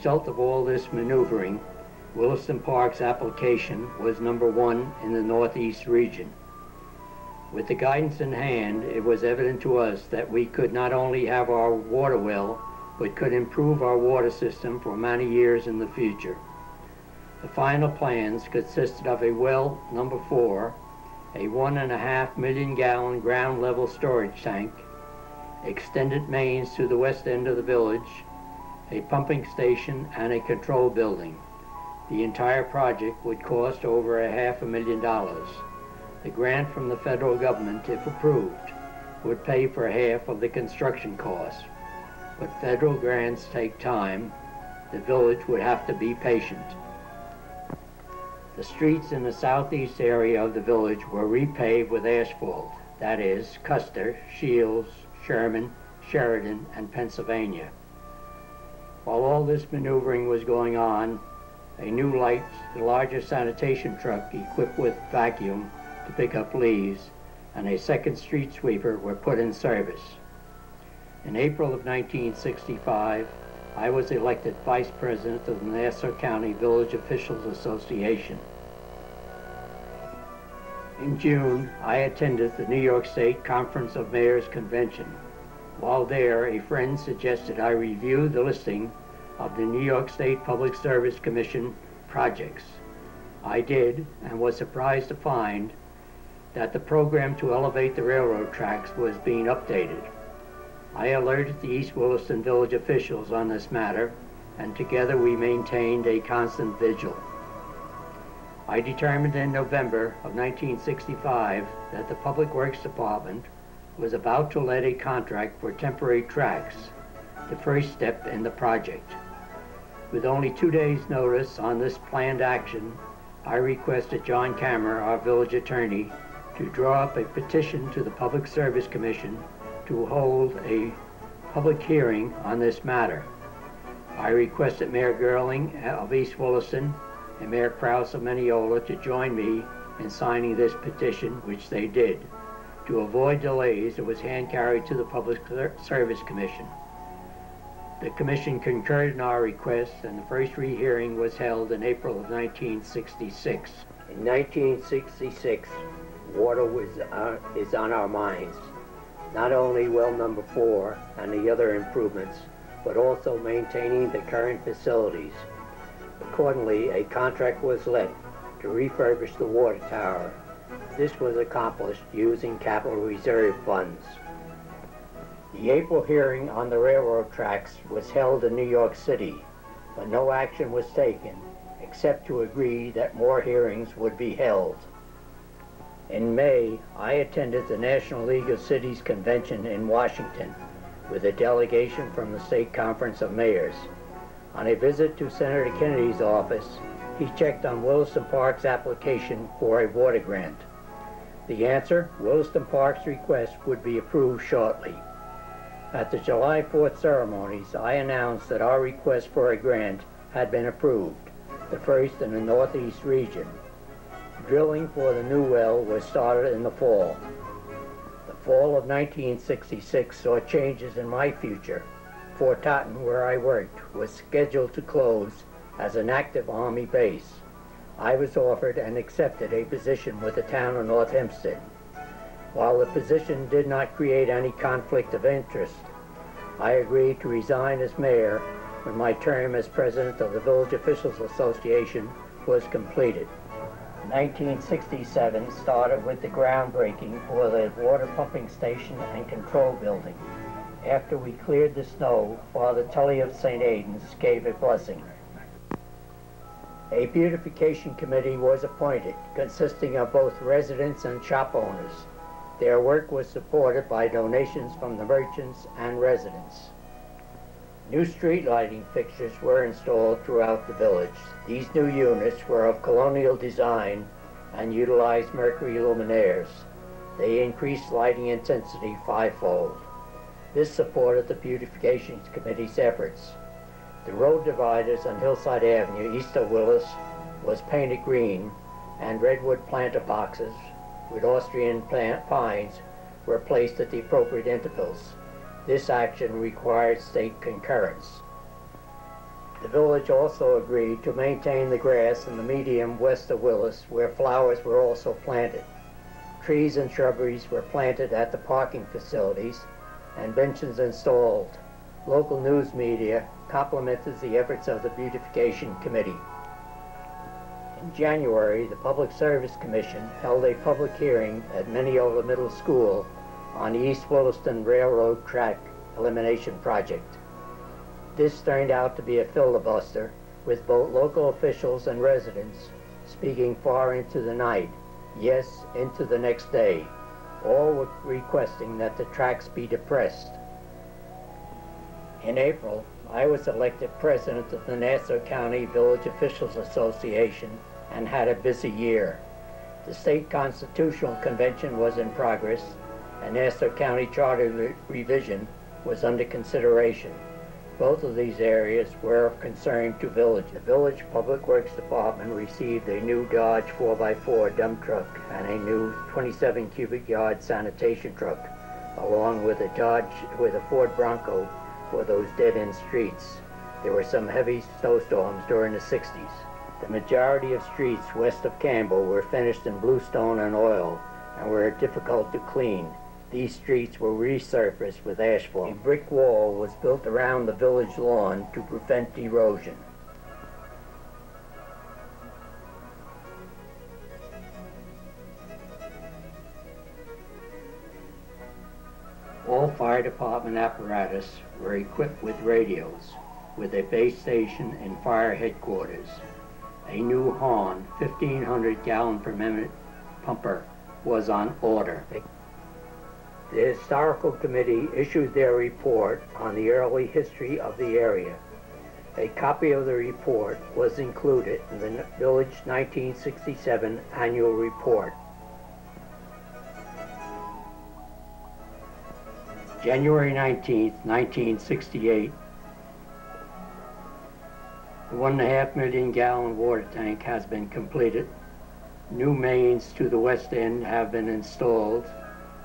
result of all this maneuvering, Williston Park's application was #1 in the Northeast region. With the guidance in hand, it was evident to us that we could not only have our water well, but could improve our water system for many years in the future. The final plans consisted of a well #4, a 1.5 million gallon ground level storage tank, extended mains to the west end of the village, a pumping station, and a control building. The entire project would cost over $500,000. The grant from the federal government, if approved, would pay for half of the construction costs. But federal grants take time. The village would have to be patient. The streets in the southeast area of the village were repaved with asphalt, that is, Custer, Shields, Sherman, Sheridan, and Pennsylvania. While all this maneuvering was going on, a new light, the larger sanitation truck equipped with vacuum to pick up leaves, and a second street sweeper were put in service. In April of 1965, I was elected Vice President of the Nassau County Village Officials Association. In June, I attended the New York State Conference of Mayors Convention. While there, a friend suggested I review the listing of the New York State Public Service Commission projects. I did, and was surprised to find that the program to elevate the railroad tracks was being updated. I alerted the East Williston Village officials on this matter, and together we maintained a constant vigil. I determined in November of 1965 that the Public Works Department was about to let a contract for temporary tracks, the first step in the project. With only 2 days' notice on this planned action, I requested John Kammer, our village attorney, to draw up a petition to the Public Service Commission to hold a public hearing on this matter. I requested Mayor Gerling of East Williston and Mayor Krause of Mineola to join me in signing this petition, which they did. To avoid delays, it was hand-carried to the Public Service Commission. The Commission concurred in our request, and the first rehearing was held in April of 1966. In 1966, water is on our minds. Not only well #4 and the other improvements, but also maintaining the current facilities. Accordingly, a contract was let to refurbish the water tower. This was accomplished using capital reserve funds. The April hearing on the railroad tracks was held in New York City, but no action was taken, except to agree that more hearings would be held. In May, I attended the National League of Cities Convention in Washington with a delegation from the State Conference of Mayors. On a visit to Senator Kennedy's office, he checked on Williston Park's application for a water grant. The answer, Williston Park's request would be approved shortly. At the July 4th ceremonies, I announced that our request for a grant had been approved, the first in the Northeast region. Drilling for the new well was started in the fall. The fall of 1966 saw changes in my future. Fort Totten, where I worked, was scheduled to close as an active Army base. I was offered and accepted a position with the town of North Hempstead. While the position did not create any conflict of interest, I agreed to resign as mayor when my term as president of the Village Officials Association was completed. 1967 started with the groundbreaking for the water pumping station and control building. After we cleared the snow, Father Tully of St. Aidan's gave a blessing. A beautification committee was appointed, consisting of both residents and shop owners. Their work was supported by donations from the merchants and residents. New street lighting fixtures were installed throughout the village. These new units were of colonial design and utilized mercury luminaires. They increased lighting intensity fivefold. This supported the beautification committee's efforts. The road dividers on Hillside Avenue east of Willis was painted green, and redwood planter boxes with Austrian pines were placed at the appropriate intervals. This action required state concurrence. The village also agreed to maintain the grass in the medium west of Willis, where flowers were also planted. Trees and shrubberies were planted at the parking facilities and benches installed. Local news media complimented the efforts of the Beautification Committee. In January, the Public Service Commission held a public hearing at Mineola Middle School on the East Williston Railroad track elimination project. This turned out to be a filibuster, with both local officials and residents speaking far into the night, yes, into the next day, all requesting that the tracks be depressed. In April, I was elected president of the Nassau County Village Officials Association and had a busy year. The state constitutional convention was in progress, and Nassau County charter revision was under consideration. Both of these areas were of concern to village. The Village Public Works Department received a new Dodge 4x4 dump truck and a new 27 cubic yard sanitation truck, along with a Ford Bronco for those dead-end streets. There were some heavy snowstorms during the 60s. The majority of streets west of Campbell were finished in bluestone and oil and were difficult to clean. These streets were resurfaced with asphalt. A brick wall was built around the village lawn to prevent erosion. All fire department apparatus were equipped with radios, with a base station and fire headquarters. A new Hahn 1,500 gallon per minute pumper was on order. The Historical Committee issued their report on the early history of the area. A copy of the report was included in the Village 1967 Annual Report. January 19, 1968, the 1.5 million gallon water tank has been completed. New mains to the west end have been installed,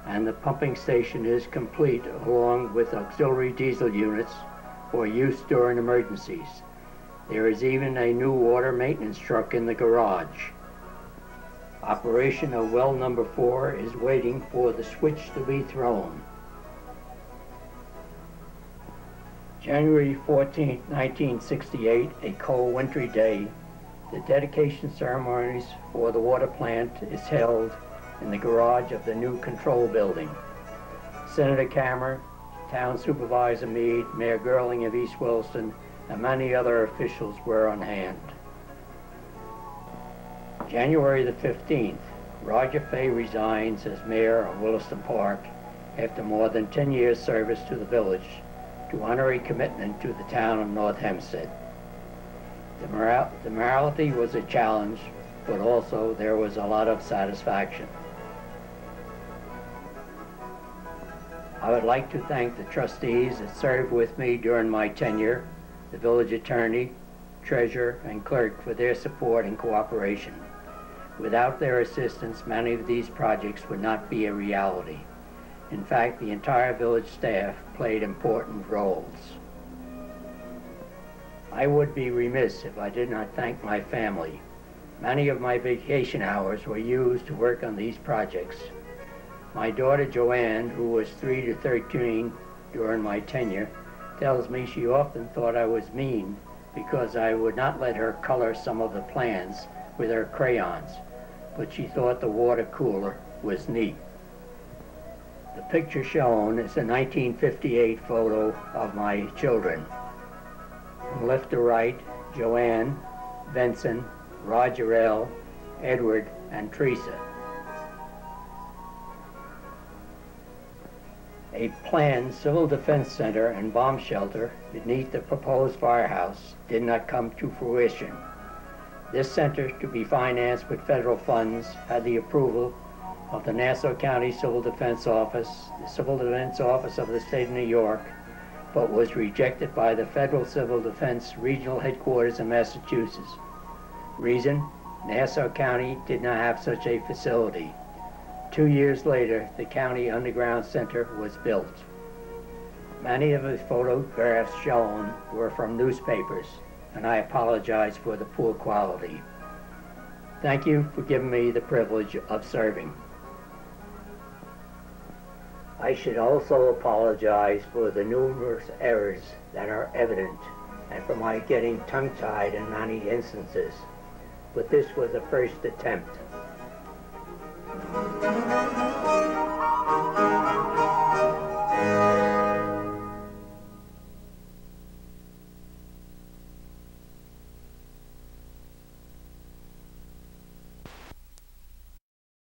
and the pumping station is complete, along with auxiliary diesel units for use during emergencies. There is even a new water maintenance truck in the garage. Operation of well number 4 is waiting for the switch to be thrown. January 14, 1968, a cold wintry day, the dedication ceremonies for the water plant is held in the garage of the new control building. Senator Kammer, Town Supervisor Meade, Mayor Girling of East Williston, and many other officials were on hand. January the 15th, Roger Fay resigns as mayor of Williston Park after more than 10 years' service to the village to honor a commitment to the town of North Hempstead. The morality was a challenge, but also there was a lot of satisfaction. I would like to thank the trustees that served with me during my tenure, the village attorney, treasurer, and clerk for their support and cooperation. Without their assistance, many of these projects would not be a reality. In fact, the entire village staff played important roles. I would be remiss if I did not thank my family. Many of my vacation hours were used to work on these projects. My daughter Joanne, who was 3 to 13 during my tenure, tells me she often thought I was mean because I would not let her color some of the plans with her crayons, but she thought the water cooler was neat. The picture shown is a 1958 photo of my children. From left to right, Joanne, Benson, Roger L., Edward, and Teresa. A planned civil defense center and bomb shelter beneath the proposed firehouse did not come to fruition. This center, to be financed with federal funds, had the approval of the Nassau County Civil Defense Office, the Civil Defense Office of the State of New York, but was rejected by the Federal Civil Defense Regional Headquarters in Massachusetts. Reason? Nassau County did not have such a facility. 2 years later, the County Underground Center was built. Many of the photographs shown were from newspapers, and I apologize for the poor quality. Thank you for giving me the privilege of serving. I should also apologize for the numerous errors that are evident and for my getting tongue-tied in many instances, but this was a first attempt.